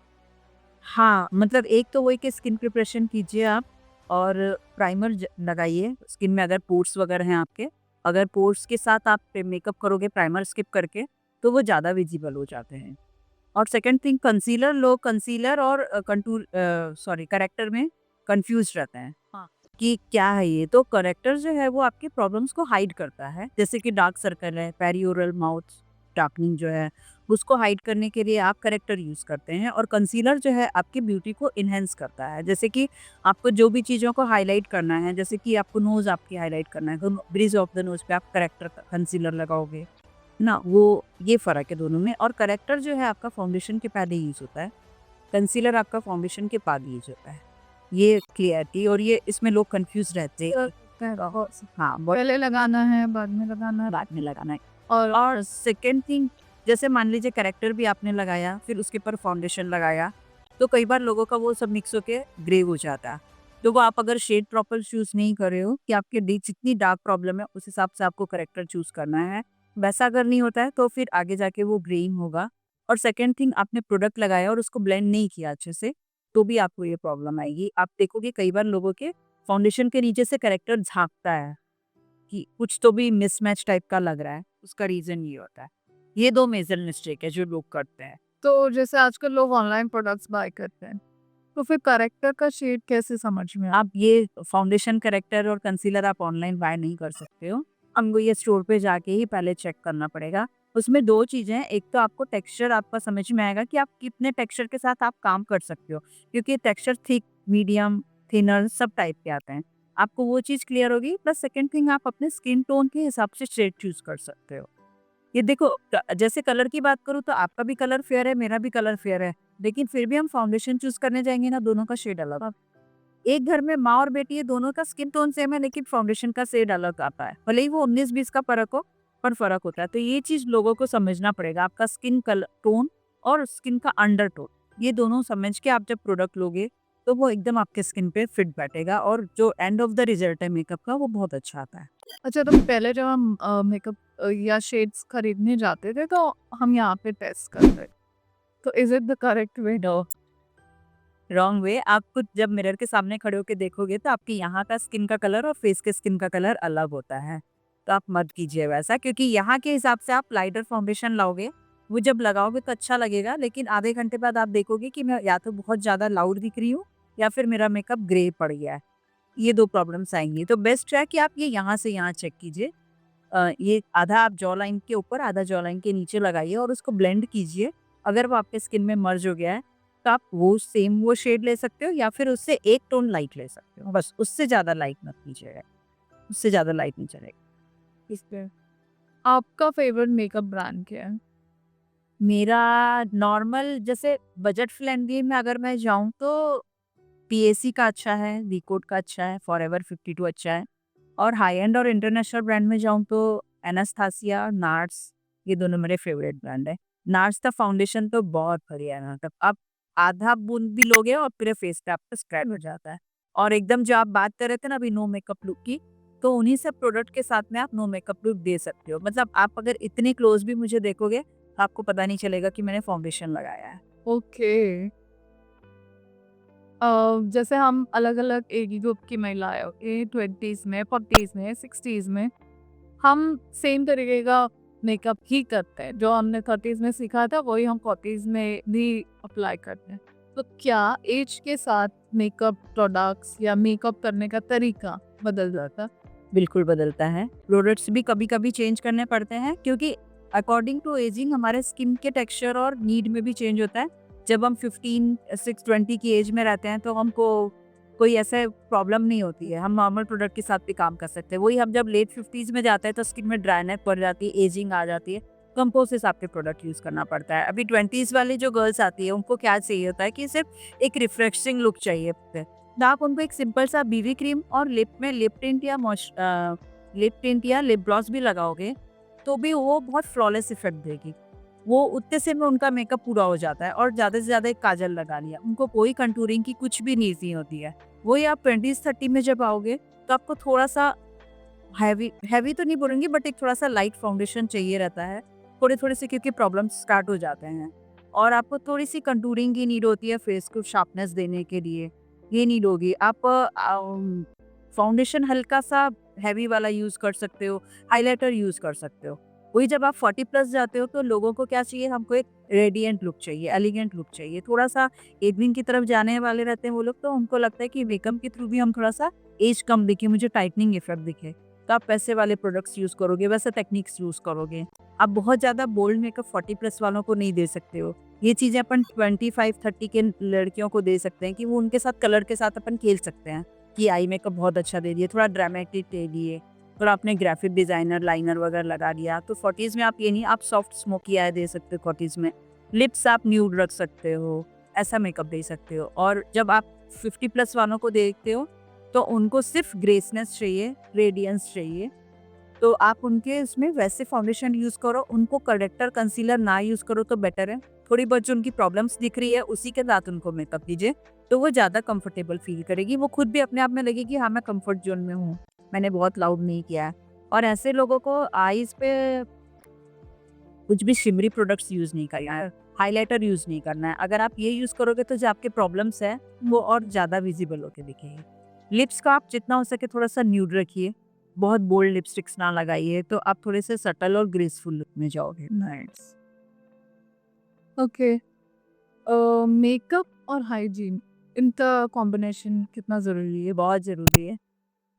हाँ, मतलब एक तो वही कि स्किन प्रिपरेशन कीजिए आप, और प्राइमर लगाइए स्किन में अगर पोर्स वगैरह हैं आपके। अगर पोर्स के साथ आप मेकअप करोगे प्राइमर स्किप करके, तो वो ज़्यादा विजिबल हो जाते हैं। और सेकंड थिंग, कंसीलर लो, कंसीलर और कंटूर, सॉरी, करेक्टर में कंफ्यूज रहते हैं हाँ। कि क्या है ये। तो करेक्टर जो है वो आपके प्रॉब्लम्स को हाइड करता है, जैसे कि डार्क सर्कल है, पेरिओरल माउथ डार्कनिंग जो है, उसको हाइड करने के लिए आप करेक्टर यूज करते हैं। और कंसीलर जो है आपकी ब्यूटी को इनहेंस करता है, जैसे कि आपको जो भी चीज़ों को हाईलाइट करना है, जैसे कि आपको नोज आपकी हाईलाइट करना है, तो ब्रिज ऑफ द नोज पे आप करेक्टर कंसीलर लगाओगे ना, वो ये फ़र्क है दोनों में। और करेक्टर जो है आपका फाउंडेशन के पहले यूज़ होता है, कंसीलर आपका फाउंडेशन के बाद यूज़ होता है। ये क्लियरिटी, और ये इसमें लोग कन्फ्यूज़ रहते हैं कि हाँ, बहुत पहले लगाना है, बाद में लगाना है। बाद में लगाना है। और और सेकंड थिंग, जैसे मान लीजिए करेक्टर भी आपने लगाया, फिर उसके ऊपर फाउंडेशन लगाया, तो कई बार लोगों का वो सब मिक्स होके ग्रे हो जाता है। तो वो आप अगर शेड प्रॉपर चूज़ नहीं कर रहे हो कि आपके जितनी डार्क प्रॉब्लम है उस हिसाब से आपको करेक्टर चूज़ करना है, वैसा अगर नहीं होता है तो फिर आगे जाके वो ग्रेइंग होगा। और सेकंड थिंग, आपने प्रोडक्ट लगाया और उसको ब्लेंड नहीं किया अच्छे से, तो भी आपको ये प्रॉब्लम आएगी। आप देखोगे कई बार लोगों के फाउंडेशन के नीचे से करेक्टर झाँकता है कि कुछ तो भी मिसमैच टाइप का लग रहा है, उसका रीज़न ये होता है। ये 2 मेजर मिस्टेक है जो लोग करते हैं। तो जैसे आजकल लोग ऑनलाइन प्रोडक्ट्स बाय करते हैं, तो फिर करेक्टर का शेड कैसे समझ में आप ये फाउंडेशन करेक्टर और कंसीलर आप ऑनलाइन बाय नहीं कर सकते हो। हमको ये स्टोर पे जाके ही पहले चेक करना पड़ेगा। उसमें 2 चीज़ें हैं, एक तो आपको टेक्सचर आपका समझ में आएगा कि आप कितने टेक्सचर के साथ आप काम कर सकते हो, क्योंकि टेक्सचर थिक, मीडियम, थिनर सब टाइप के आते हैं। आपको वो चीज़ क्लियर होगी, प्लस सेकंड थिंग, आप अपने स्किन टोन के हिसाब से शेड चूज़ कर सकते हो। ये देखो, जैसे कलर की बात करूँ तो आपका भी कलर फेयर है, मेरा भी कलर फेयर है, लेकिन फिर भी हम फाउंडेशन चूज़ करने जाएँगे ना, दोनों का शेड अलग। एक घर में माँ और बेटी है, दोनों का स्किन टोन सेम है, लेकिन फाउंडेशन का शेड अलग आता है। भले ही वो 19-20 का फ़र्क हो, पर फ़र्क होता है। तो ये चीज़ लोगों को समझना पड़ेगा, आपका स्किन कलर टोन और स्किन का अंडरटोन, ये दोनों समझ के आप जब प्रोडक्ट लोगे, तो वो एकदम आपके स्किन पे फिट बैठेगा, और जो एंड ऑफ द रिजल्ट है मेकअप का, वो बहुत अच्छा आता है। अच्छा, तो पहले जब हम मेकअप या शेड्स खरीदने जाते थे तो हम यहाँ पे टेस्ट करते। तो is it the correct way? No, wrong way. आप खुद जब मिरर के सामने खड़े होके देखोगे तो आपके यहाँ का स्किन का कलर और फेस के स्किन का कलर अलग होता है। तो आप मत कीजिए वैसा, क्योंकि यहाँ के हिसाब से आप लाइटर फाउंडेशन लाओगे, वो जब लगाओगे तो अच्छा लगेगा, लेकिन आधे घंटे बाद आप देखोगे कि मैं या तो बहुत ज़्यादा लाउड दिख रही हूँ, या फिर मेरा मेकअप ग्रे पड़ गया है। ये 2 प्रॉब्लम्स आएँगी। तो बेस्ट है कि आप ये यहाँ से यहाँ चेक कीजिए। ये आधा आप जॉ लाइन के ऊपर, आधा जॉ लाइन के नीचे लगाइए और उसको ब्लेंड कीजिए। अगर वो आपके स्किन में मर्ज हो गया है, तो आप वो सेम वो शेड ले सकते हो, या फिर उससे 1 टोन लाइट ले सकते हो। बस उससे ज़्यादा लाइट मत कीजिएगा, उससे ज़्यादा लाइट नहीं चलेगा। इस पे आपका फेवरेट मेकअप ब्रांड क्या है? मेरा नॉर्मल, जैसे बजट फ्रेंडली में अगर मैं जाऊँ तो पीएसी का अच्छा है, वीकोड का अच्छा है, फॉरएवर 52 अच्छा है। और हाई एंड और इंटरनेशनल ब्रांड में जाऊँ तो एनास्तासिया, नार्स, ये दोनों मेरे फेवरेट ब्रांड है। नार्स का फाउंडेशन तो बहुत बढ़िया है, मतलब आप आधा बूंद भी लोगे और पूरे फेस पे आपका स्क्रैच हो जाता है। और एकदम जो आप बात कर रहे थे ना अभी नो मेकअप लुक की, तो उन्हीं सब प्रोडक्ट के साथ में आप नो मेकअप लुक दे सकते हो। मतलब आप अगर इतने क्लोज भी मुझे देखोगे, तो आपको पता नहीं चलेगा कि मैंने फाउंडेशन लगाया है। ओके। जैसे हम अलग-अलग एज ग्रुप की महिलाएँ होती हैं, 20s में, 40s में, 60s में, हम सेम तरीके का मेकअप ही करते हैं। जो हमने 30s में सीखा था वही हम 40s में भी अप्लाई करते हैं। तो क्या एज के साथ मेकअप प्रोडक्ट्स या मेकअप करने का तरीका बदल जाता है? बिल्कुल बदलता है। प्रोडक्ट्स भी कभी-कभी चेंज करने पड़ते हैं क्योंकि अकॉर्डिंग टू एजिंग हमारे स्किन के टेक्सचर और नीड में भी चेंज होता है। जब हम 15, 6, 20 की एज में रहते हैं तो हमको कोई ऐसे प्रॉब्लम नहीं होती है। हम नॉर्मल प्रोडक्ट के साथ भी काम कर सकते हैं। वही हम जब लेट 50s में जाते हैं तो स्किन में ड्राइनेस पड़ जाती है, एजिंग आ जाती है, तो हमको उस हिसाब के प्रोडक्ट यूज़ करना पड़ता है। अभी 20s वाली जो गर्ल्स आती है उनको क्या चाहिए होता है कि सिर्फ एक रिफ्रेशिंग लुक चाहिए होता है। तो आप उनको एक सिंपल सा बीबी क्रीम और लिप में लिप टिंट या लिप ग्लॉस भी लगाओगे तो भी वो बहुत फ्लॉलेस इफेक्ट देगी। वो उतने से में उनका मेकअप पूरा हो जाता है और ज़्यादा से ज़्यादा एक काजल लगा लिया, उनको कोई कंटूरिंग की कुछ भी नीड नहीं होती है। वही आप 20s 30 में जब आओगे तो आपको थोड़ा सा हैवी हैवी तो नहीं बोलूँगी बट एक थोड़ा सा लाइट फाउंडेशन चाहिए रहता है। थोड़े-थोड़े से क्योंकि प्रॉब्लम्स स्टार्ट हो जाते हैं और आपको थोड़ी-सी कंटूरिंग की नीड होती है फेस को शार्पनेस देने के लिए, ये नीड होगी। आप फाउंडेशन हल्का सा हैवी वाला यूज़ कर सकते हो, हाइलाइटर यूज़ कर सकते हो। वही जब आप 40 प्लस जाते हो तो लोगों को क्या चाहिए, हमको एक रेडिएंट लुक चाहिए, एलिगेंट लुक चाहिए। थोड़ा-सा एजिंग की तरफ जाने वाले रहते हैं वो लोग, तो उनको लगता है कि मेकअप के थ्रू भी हम थोड़ा-सा एज कम दिखे, मुझे टाइटनिंग इफेक्ट दिखे। तो आप वैसे वाले प्रोडक्ट्स यूज़ करोगे, वैसे टेक्निक्स यूज़ करोगे। आप बहुत ज़्यादा बोल्ड मेकअप 40 प्लस वालों को नहीं दे सकते हो। ये चीज़ें अपन 25-30 के लड़कियों को दे सकते हैं कि वो उनके साथ कलर के साथ अपन खेल सकते हैं कि आई मेकअप बहुत अच्छा दे दिए, थोड़ा ड्रामेटिक दे दिए, थोड़ा आपने ग्राफिक डिज़ाइनर, लाइनर वगैरह लगा दिया। तो 40s में आप ये नहीं, आप सॉफ्ट स्मोकी आई दे सकते हो 40s में। लिप्स आप न्यूड रख सकते हो, ऐसा मेकअप दे सकते हो। और जब आप 50 प्लस वालों को देखते हो तो उनको सिर्फ ग्रेसनेस चाहिए, रेडियंस चाहिए। तो आप उनके इसमें वैसे फाउंडेशन यूज़ करो, उनको करेक्टर कंसीलर ना यूज़ करो तो बेटर है। थोड़ी बहुत जो उनकी प्रॉब्लम्स दिख रही है उसी के साथ उनको मेकअप कीजिए, तो वो ज़्यादा कंफर्टेबल फील करेगी। वो खुद भी अपने आप में लगेगी हाँ, मैं कंफर्ट ज़ोन में हूँ, मैंने बहुत लाउड नहीं किया है। और ऐसे लोगों को आईज़ पे कुछ भी शिमरी प्रोडक्ट्स यूज़ नहीं करना है, हाइलाइटर यूज़ नहीं करना है। अगर आप ये यूज़ करोगे तो जो आपके प्रॉब्लम्स हैं वो और ज़्यादा विजिबल होके दिखेंगे। लिप्स का आप जितना हो सके थोड़ा-सा न्यूड रखिए, बहुत बोल्ड लिपस्टिक्स ना लगाइए, तो आप थोड़े से सटल और ग्रेसफुल लुक में जाओगे। नाइस। ओके। मेकअप और हाइजीन इनका कॉम्बिनेशन कितना ज़रूरी है? बहुत ज़रूरी है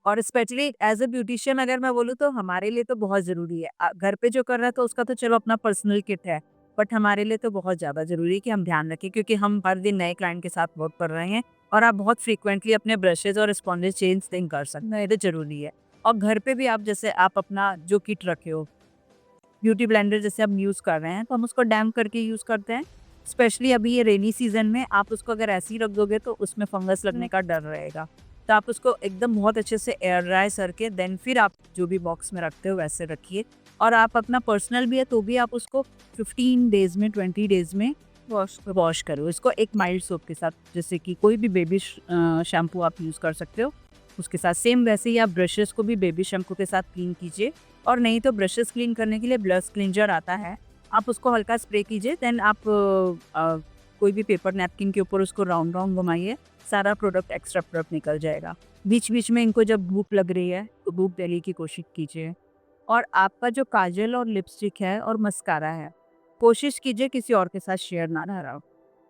और स्पेशली एज़ अ ब्यूटिशियन अगर मैं बोलूँ तो हमारे लिए तो बहुत ज़रूरी है। घर पे जो कर रहा है तो उसका तो चलो अपना पर्सनल किट है, बट हमारे लिए तो बहुत ज़्यादा ज़रूरी है कि हम ध्यान रखें क्योंकि हम हर दिन नए क्लाइंट के साथ वर्क कर रहे हैं और आप बहुत फ्रीक्वेंटली अपने ब्रशेज़ और स्पॉन्जेस चेंज नहीं कर सकते, ये तो ज़रूरी है। और घर पे भी आप जैसे आप अपना जो किट रखे हो, ब्यूटी ब्लेंडर जैसे हम यूज़ कर रहे हैं तो हम उसको डैम्प करके यूज़ करते हैं। स्पेशली अभी ये रेनी सीज़न में आप उसको अगर ऐसे ही रख दोगे तो उसमें फंगस लगने का डर रहेगा। तो आप उसको एकदम बहुत अच्छे से एयर ड्राई करके देन फिर आप जो भी बॉक्स में रखते हो वैसे रखिए। और आप अपना पर्सनल भी है तो भी आप उसको 15 डेज़ में, 20 डेज़ में वॉश करो। इसको एक माइल्ड सोप के साथ, जैसे कि कोई भी बेबी शैम्पू आप यूज़ कर सकते हो, उसके साथ सेम वैसे ही आप ब्रशेज़ को भी बेबी शैम्पू के साथ क्लीन कीजिए। और नहीं तो ब्रशेज़ क्लीन करने के लिए ब्रश क्लींजर आता है, आप उसको हल्का स्प्रे कीजिए देन आप कोई भी पेपर नैपकिन के ऊपर उसको राउंड राउंड घुमाइए, सारा प्रोडक्ट एक्स्ट्रा प्रोडक्ट निकल जाएगा। बीच-बीच में इनको जब धूप लग रही है तो धूप देने की कोशिश कीजिए। और आपका जो काजल और लिपस्टिक है और मस्कारा है, कोशिश कीजिए किसी और के साथ शेयर ना करा हो।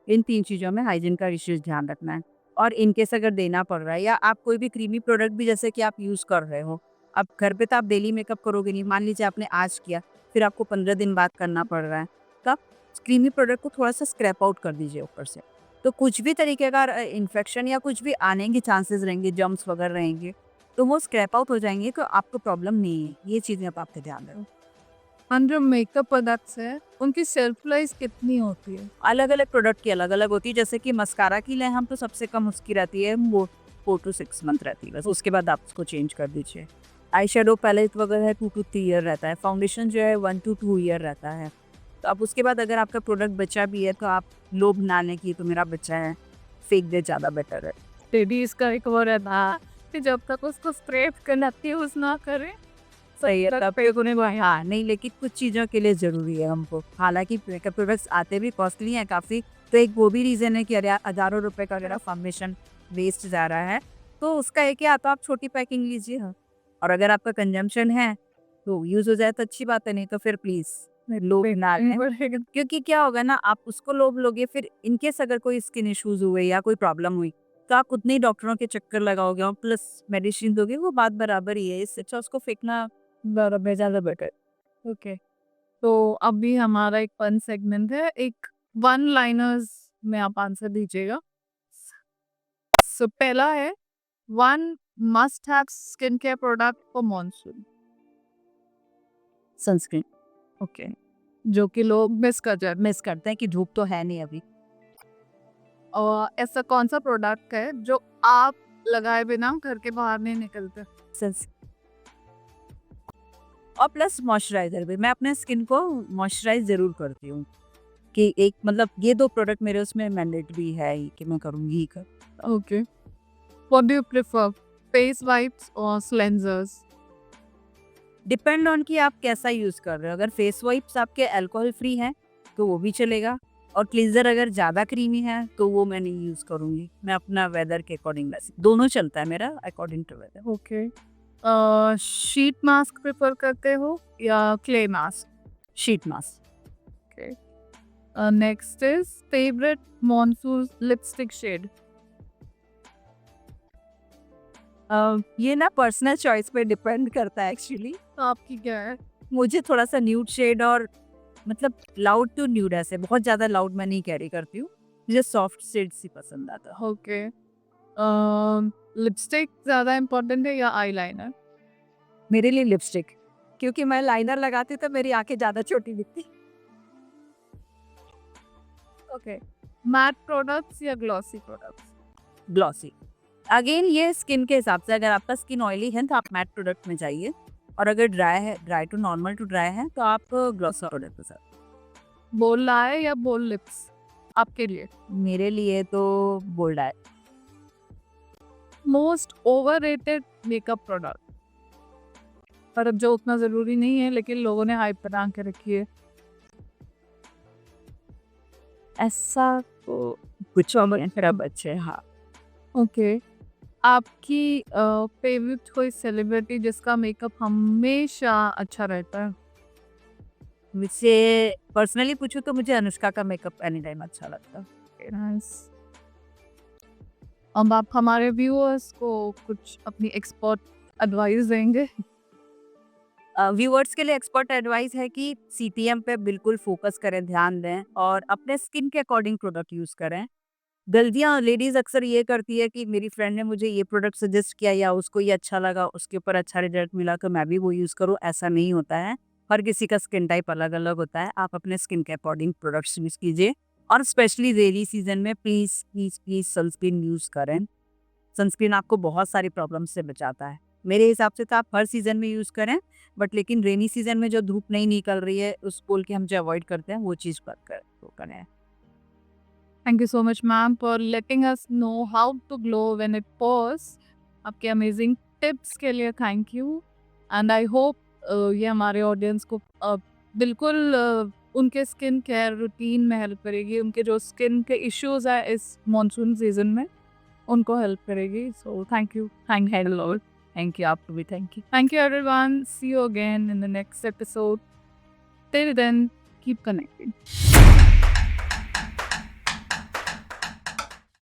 इन 3 चीज़ों में हाइजीन का विशेष ध्यान रखना है। और इन केस अगर देना पड़ रहा है या आप कोई भी क्रीमी प्रोडक्ट भी जैसे कि आप यूज़ कर रहे हो, अब घर पे तो आप डेली मेकअप करोगे नहीं, मान लीजिए आपने आज किया, फिर आपको 15 दिन बाद करना पड़ रहा है, तो आप क्रीमी प्रोडक्ट को थोड़ा-सा स्क्रैप आउट कर दीजिए ऊपर से। तो कुछ भी तरीके का इन्फेक्शन या कुछ भी आने के चांसेस रहेंगे, जर्म्स वगैरह रहेंगे, तो वो स्क्रैप आउट हो जाएँगे, तो आपको प्रॉब्लम नहीं है। ये चीज़ें आप आपके ध्यान रखो। और जो मेकअप प्रोडक्ट्स है उनकी शेल्फ लाइफ कितनी होती है? अलग-अलग प्रोडक्ट की अलग-अलग होती है, जैसे कि मस्कारा की लें हम तो सबसे कम उसकी रहती है वो 4 टू 6 मंथ रहती है बस, उसके बाद आप उसको चेंज कर दीजिए। आई शैडो पैलेट वगैरह 2 टू 3 ईयर रहता है, फाउंडेशन जो है 1 टू 2 ईयर रहता है। तो अब उसके बाद अगर आपका प्रोडक्ट बचा भी है तो आप लोभ ना लें कि ये तो मेरा बच्चा है, फेंक दे, ज़्यादा बेटर है। लेडीज का एक वो रहता है कि जब तक उसको स्प्रे करना यूज ना करें सही है, तब तब पे उन्हें वही हाँ, नहीं लेकिन कुछ चीज़ों के लिए ज़रूरी है हमको। हालाँकि मेकअप प्रोडक्ट्स आते भी कॉस्टली हैं काफ़ी, तो एक वो भी रीज़न है कि अरे यार हज़ारों रुपए का मेरा फाउंडेशन वेस्ट जा रहा है, तो उसका एक या तो आप छोटी पैकिंग लीजिए, हाँ। और अगर आपका कंजम्पशन है, तो यूज़ हो जाए तो अच्छी बात है, नहीं तो फिर प्लीज़ लोभ ना लें। क्योंकि क्या होगा ना, आप उसको लोभ लोगे, फिर इन केस अगर कोई स्किन इश्यूज़ हुए या कोई प्रॉब्लम हुई, तो आप उतने ही डॉक्टरों के चक्कर लगाओगे और प्लस मेडिसिन दोगे, वो बात बराबर ही है। इससे अच्छा उसको फेंकना बराबर ज़्यादा बेटर। ओके, तो अभी हमारा एक फन सेगमेंट है, एक वन लाइनर्स में आप आंसर दीजिएगा। सो पहला है, one must have skin care product for monsoon. Sunscreen okay, जो कि लोग मिस कर जाते हैं। मिस करते हैं कि धूप तो है नहीं अभी। और ऐसा कौन सा प्रोडक्ट है जो आप लगाए बिना घर के बाहर नहीं निकलते? सन्स और प्लस मॉइस्चराइज़र भी, मैं अपने स्किन को मॉइस्चराइज़ ज़रूर करती हूँ, कि एक मतलब ये 2 प्रोडक्ट मेरे उसमें मैंडेटरी है ही कि मैं करूँगी ही कर। Okay, what do you prefer, face wipes और क्लेंजर्स? डिपेंड ऑन कि आप कैसा यूज़ कर रहे हो। अगर फेस वाइप्स आपके अल्कोहल फ्री हैं, तो वो भी चलेगा, और क्लींजर अगर ज़्यादा क्रीमी है, तो वो मैं नहीं यूज़ करूँगी। मैं अपना वेदर के अकॉर्डिंग वैसे दोनों चलता है मेरा according to weather. Okay, sheet mask prefer करते हो या clay mask? Sheet mask. Okay, next is favourite monsoon lipstick shade. ये ना पर्सनल चॉइस पे डिपेंड करता है एक्चुअली। तो आपकी क्या है? मुझे थोड़ा-सा न्यूड शेड और मतलब लाउड टू न्यूड, ऐसे बहुत ज़्यादा लाउड मैं नहीं कैरी करती हूँ। मुझे सॉफ्ट शेड्स ही पसंद आता है। ओके, लिपस्टिक ज़्यादा इम्पोर्टेंट है या आईलाइनर? मेरे लिए लिपस्टिक, क्योंकि मैं लाइनर लगाती तो मेरी आँखें ज़्यादा छोटी दिखती। ओके, मैट प्रोडक्ट्स या ग्लॉसी प्रोडक्ट्स? ग्लॉसी। अगेन ये स्किन के हिसाब से, अगर आपका स्किन ऑयली है तो आप मैट प्रोडक्ट में जाइए, और अगर ड्राई है, dry to normal to dry है, तो आप ग्लॉसी प्रोडक्ट के साथ। बोल लाए या बोल लिप्स आपके लिए? मेरे लिए तो बोल्ड आई। मोस्ट ओवररेटेड मेकअप प्रोडक्ट, पर अब जो उतना ज़रूरी नहीं है लेकिन लोगों ने हाइप बना के रखी है। ऐसा तो कुछ मेरा बच्चे, हाँ। ओके, आपकी फेवरेट कोई सेलिब्रिटी जिसका मेकअप हमेशा अच्छा रहता है? मुझसे पर्सनली पूछूं तो मुझे अनुष्का का मेकअप एनी टाइम अच्छा लगता है। नाइस। अब आप हमारे व्यूअर्स को कुछ अपनी एक्सपर्ट एडवाइस देंगे? व्यूअर्स के लिए एक्सपर्ट एडवाइस है कि सीटीएम पे बिल्कुल फोकस करें, ध्यान दें, और अपने स्किन के अकॉर्डिंग प्रोडक्ट यूज़ करें। गलतियाँ लेडीज़ अक्सर ये करती है कि मेरी फ्रेंड ने मुझे ये प्रोडक्ट सजेस्ट किया या उसको ये अच्छा लगा, उसके ऊपर अच्छा रिजल्ट मिला तो मैं भी वो यूज़ करूँ, ऐसा नहीं होता है। हर किसी का स्किन टाइप अलग-अलग होता है। आप अपने स्किन के अकॉर्डिंग प्रोडक्ट्स यूज़ कीजिए, और स्पेशली रेनी सीज़न में please, please, please sunscreen use करें। सनस्क्रीन आपको बहुत सारी प्रॉब्लम से बचाता है। मेरे हिसाब से तो आप हर सीज़न में यूज़ करें, बट लेकिन रेनी सीज़न में जो धूप नहीं निकल रही है, उस बोल के हम जो अवॉइड करते हैं, वो चीज़ पर कर वो करें। Thank you so much ma'am for letting us know how to glow when it pours. आपके अमेजिंग टिप्स के लिए thank you, and I hope ये हमारे ऑडियंस को बिल्कुल उनके स्किन केयर रूटीन में हेल्प करेगी, उनके जो स्किन के इश्यूज है इस मॉनसून सीजन में उनको हेल्प करेगी। So thank you, thank you, आपको भी thank you. thank you everyone, see you again in the next episode. Till then, keep connecting.